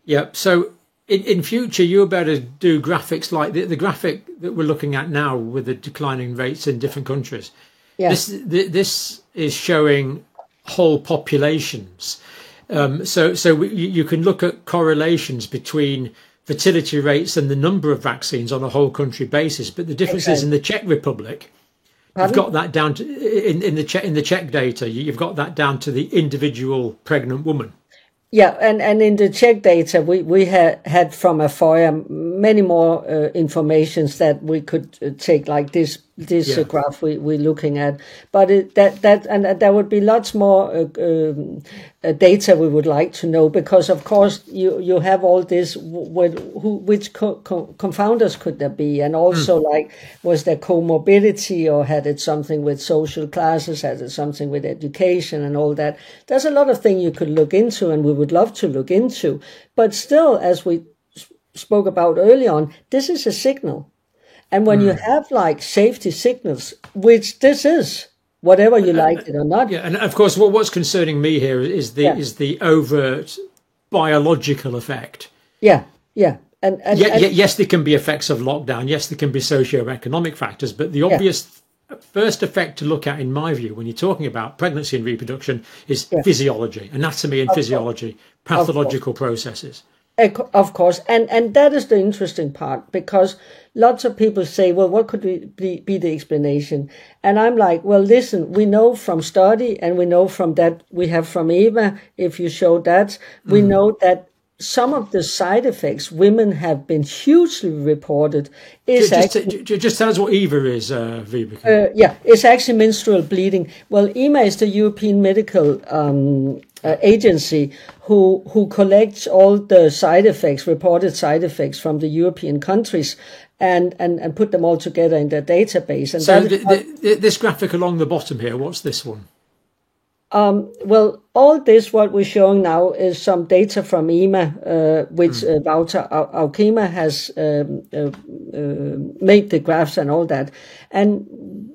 Yeah. So in future, you'll be able to do graphics like the graphic that we're looking at now with the declining rates in different countries. Yeah. This is showing whole populations. You can look at correlations between fertility rates and the number of vaccines on a whole country basis. But the difference is in the Czech Republic, you've got that down to in the Czech data. You've got that down to the individual pregnant woman. Yeah, and in the Czech data, we had from FOIA many more informations that we could take, like this graph we're looking at. But there would be lots more data we would like to know, because of course you have all this which confounders could there be, and also like, was there comorbidity, or had it something with social classes, had it something with education and all that. There's a lot of things you could look into, and we would love to look into, but still, as we spoke about early on, this is a signal. And when you have like safety signals, which this is, whatever you like it or not. Yeah, and of course, what's concerning me here is the overt biological effect. Yeah. And yes, there can be effects of lockdown. Yes, there can be socio-economic factors, but the obvious first effect to look at, in my view, when you're talking about pregnancy and reproduction, is physiology, anatomy and physiology, pathological processes. Of course, and that is the interesting part, because lots of people say, well, what could be the explanation? And I'm like, well, listen, we know from study, and we know from that we have from Eva, if you show that, we know that some of the side effects women have been hugely reported. Just tell us what EMA is, Vibeke. It's actually menstrual bleeding. Well, EMA is the European Medical Agency who collects all the side effects, reported side effects from the European countries, and put them all together in their database. And so this graphic along the bottom here, what's this one? Well, all this, what we're showing now, is some data from EMA, which Wouter Aukema has made the graphs and all that. And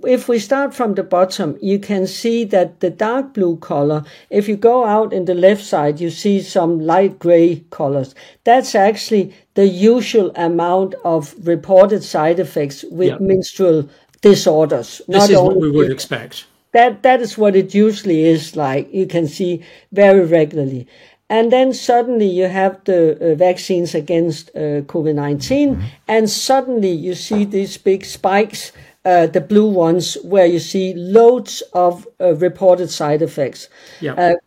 if we start from the bottom, you can see that the dark blue color, if you go out in the left side, you see some light gray colors. That's actually the usual amount of reported side effects with menstrual disorders. This is what we would expect. That is what it usually is like. You can see very regularly. And then suddenly you have the vaccines against COVID-19, and suddenly you see these big spikes, the blue ones, where you see loads of reported side effects. Coming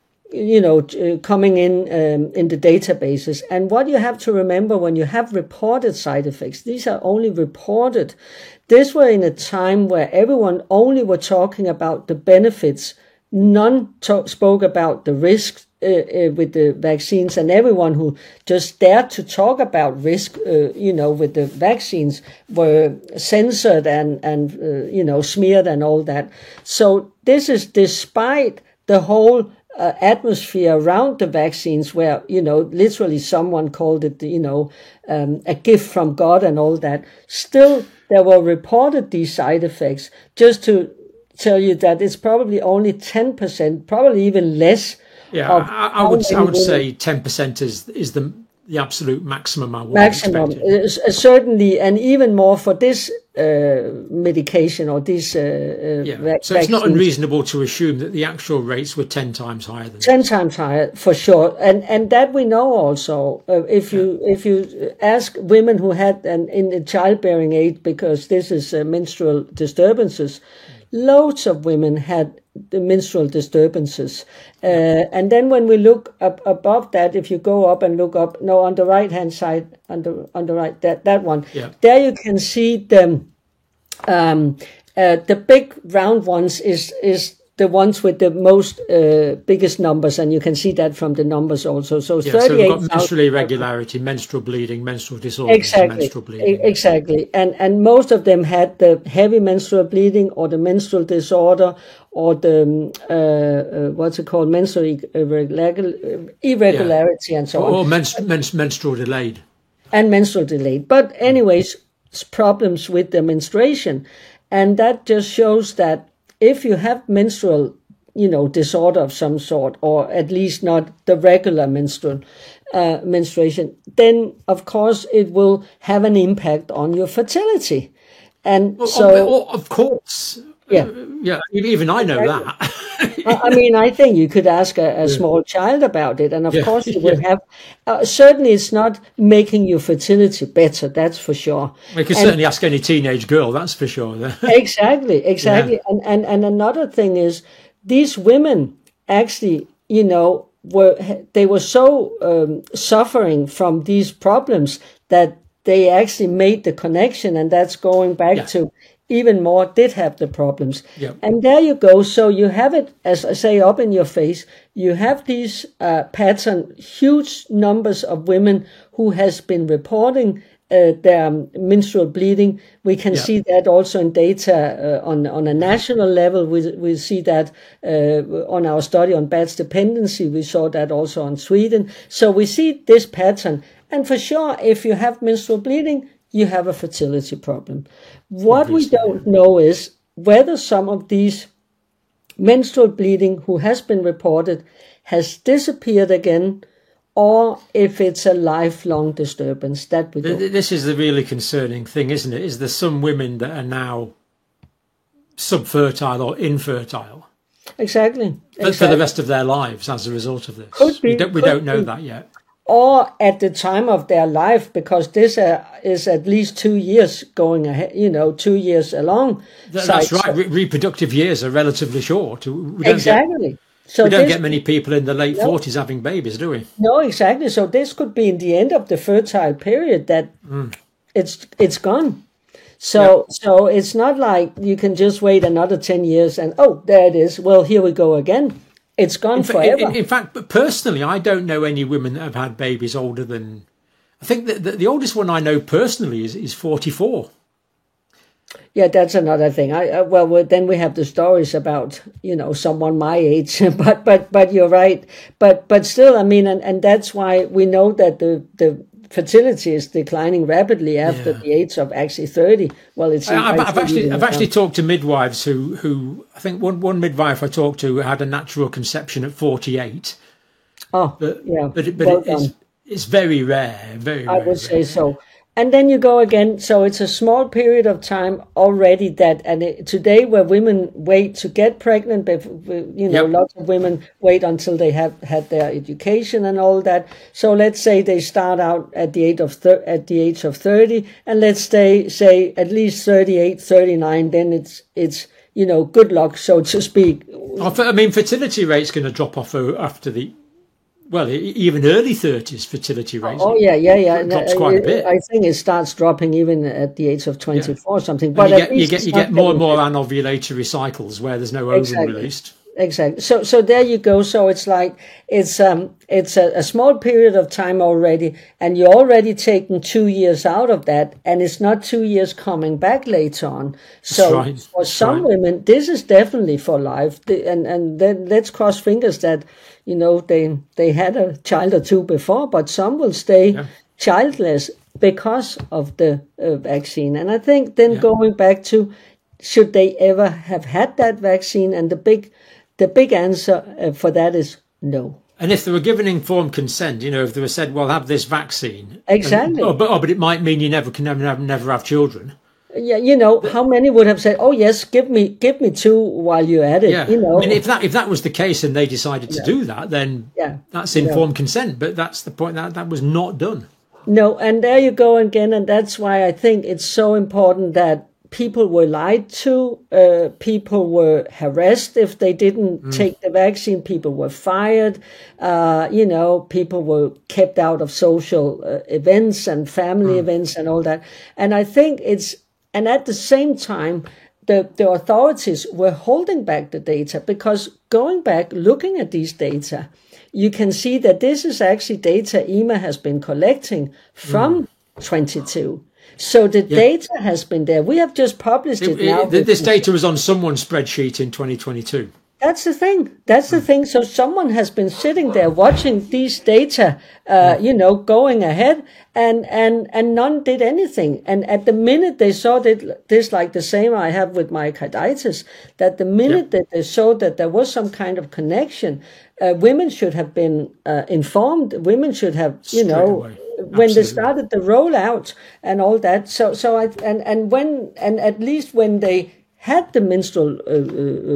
in the databases. And what you have to remember when you have reported side effects, these are only reported. This were in a time where everyone only were talking about the benefits. None spoke about the risks with the vaccines, and everyone who just dared to talk about risk, with the vaccines were censored and smeared and all that. So this is despite the whole atmosphere around the vaccines, where literally someone called it a gift from God and all that. Still, there were reported these side effects. Just to tell you that it's probably only 10%, probably even less. Yeah, I would say 10% is the absolute maximum. Certainly, and even more for this medication or this. So it's not unreasonable to assume that the actual rates were 10 times higher than 10 times higher for sure, and that we know also. If you ask women who had in the childbearing age, because this is menstrual disturbances, loads of women had the menstrual disturbances. And then when we look up above that, if you go up and look up, on the right hand side, on the right, that one, there you can see the big round ones is the ones with the most biggest numbers, and you can see that from the numbers also. So 38. So we've got menstrual irregularity, menstrual bleeding, menstrual disorders, menstrual bleeding. Exactly, and most of them had the heavy menstrual bleeding or the menstrual disorder or the what's it called, menstrual irregularity and so on. Or menstrual delayed. And menstrual delayed, but anyways, problems with the menstruation, and that just shows that if you have menstrual, disorder of some sort, or at least not the regular menstrual, menstruation, then of course it will have an impact on your fertility. And so, of course, yeah, yeah, even I know that. I mean, I think you could ask a small child about it, and of course you will yeah. have. Certainly, it's not making your fertility better. That's for sure. We can certainly ask any teenage girl. That's for sure. Exactly. Yeah. And another thing is, these women actually, they were so suffering from these problems that they actually made the connection, and that's going back to even more did have the problems. Yep. And there you go. So you have it, as I say, up in your face. You have these pattern, huge numbers of women who has been reporting their menstrual bleeding. We can see that also in data on a national level. We see that on our study on batch dependency. We saw that also on Sweden. So we see this pattern. And for sure, if you have menstrual bleeding, you have a fertility problem. What we don't know is whether some of these menstrual bleeding who has been reported has disappeared again, or if it's a lifelong disturbance. That we don't. This is the really concerning thing, isn't it? Is there some women that are now subfertile or infertile? Exactly. For the rest of their lives as a result of this. Could be. We don't know that yet. Or at the time of their life, because this is at least 2 years going ahead, 2 years along. That's right. Reproductive years are relatively short. We don't get many people in the late 40s having babies, do we? No, exactly. So this could be in the end of the fertile period that it's gone. So it's not like you can just wait another 10 years and, there it is. Well, here we go again. It's gone forever. In fact, but personally, I don't know any women that have had babies older than. I think that the oldest one I know personally is 44. Yeah, that's another thing. Then we have the stories about someone my age, but you're right. But still, I mean, and that's why we know that the fertility is declining rapidly after the age of actually 30. Well, I've actually talked to midwives who I think one midwife I talked to had a natural conception at 48. Oh, but it's very rare. I would say so. And then you go again. So it's a small period of time already today where women wait to get pregnant, lots of women wait until they have had their education and all that. So let's say they start out at the age of 30, and let's say at least 38, 39, then it's good luck, so to speak. I mean, fertility rate's going to drop off after even early 30s fertility rates. Oh, yeah. Drops quite a bit. I think it starts dropping even at the age of 24 or something. But you get more and more anovulatory cycles where there's no ovum released. Exactly. So there you go. So it's like it's a small period of time already, and you're already taking 2 years out of that, and it's not 2 years coming back later on. So for some women, this is definitely for life. And then let's cross fingers that they had a child or two before, but some will stay childless because of the vaccine. And I think then going back to should they ever have had that vaccine, and the big answer for that is no. And if they were given informed consent, if they were said, well, have this vaccine. Exactly. But it might mean you never have children. Yeah, how many would have said, oh, yes, give me two while you're at it, I mean, if that was the case and they decided to do that, then that's informed consent. But that's the point, that was not done. No, and there you go again. And that's why I think it's so important that people were lied to, people were harassed if they didn't take the vaccine, people were fired, people were kept out of social events and family events and all that. And I think and at the same time, the authorities were holding back the data, because going back, looking at these data, you can see that this is actually data EMA has been collecting from 22. So the data has been there. We have just published it now. This data was on someone's spreadsheet in 2022. That's the thing. That's the thing. So someone has been sitting there watching these data, going ahead, and none did anything. And at the minute they saw this, like the same I have with myocarditis, that the minute that they saw that there was some kind of connection, women should have been informed. Women should have, when they started the rollout and all that. So at least when they had the menstrual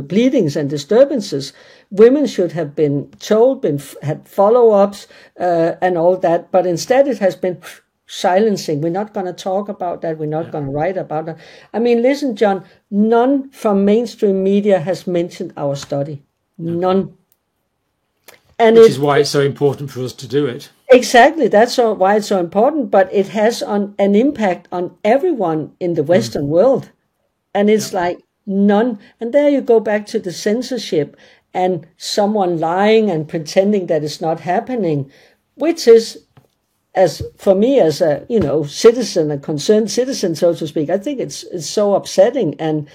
bleedings and disturbances, women should have been told, had follow-ups and all that. But instead it has been silencing. We're not going to talk about that. We're not going to write about that. I mean, listen, John, none from mainstream media has mentioned our study. None. And which is why it's so important for us to do it. Exactly. That's why it's so important. But it has an impact on everyone in the Western world. And it's like none. And there you go back to the censorship and someone lying and pretending that it's not happening, which is, as for me as a citizen, a concerned citizen, so to speak, I think it's so upsetting and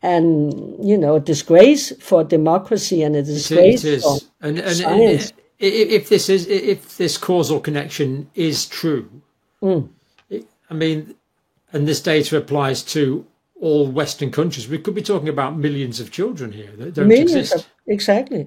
a disgrace for democracy and a disgrace for science. If this causal connection is true, I mean, and this data applies to all Western countries, we could be talking about millions of children here that don't exist. Exactly.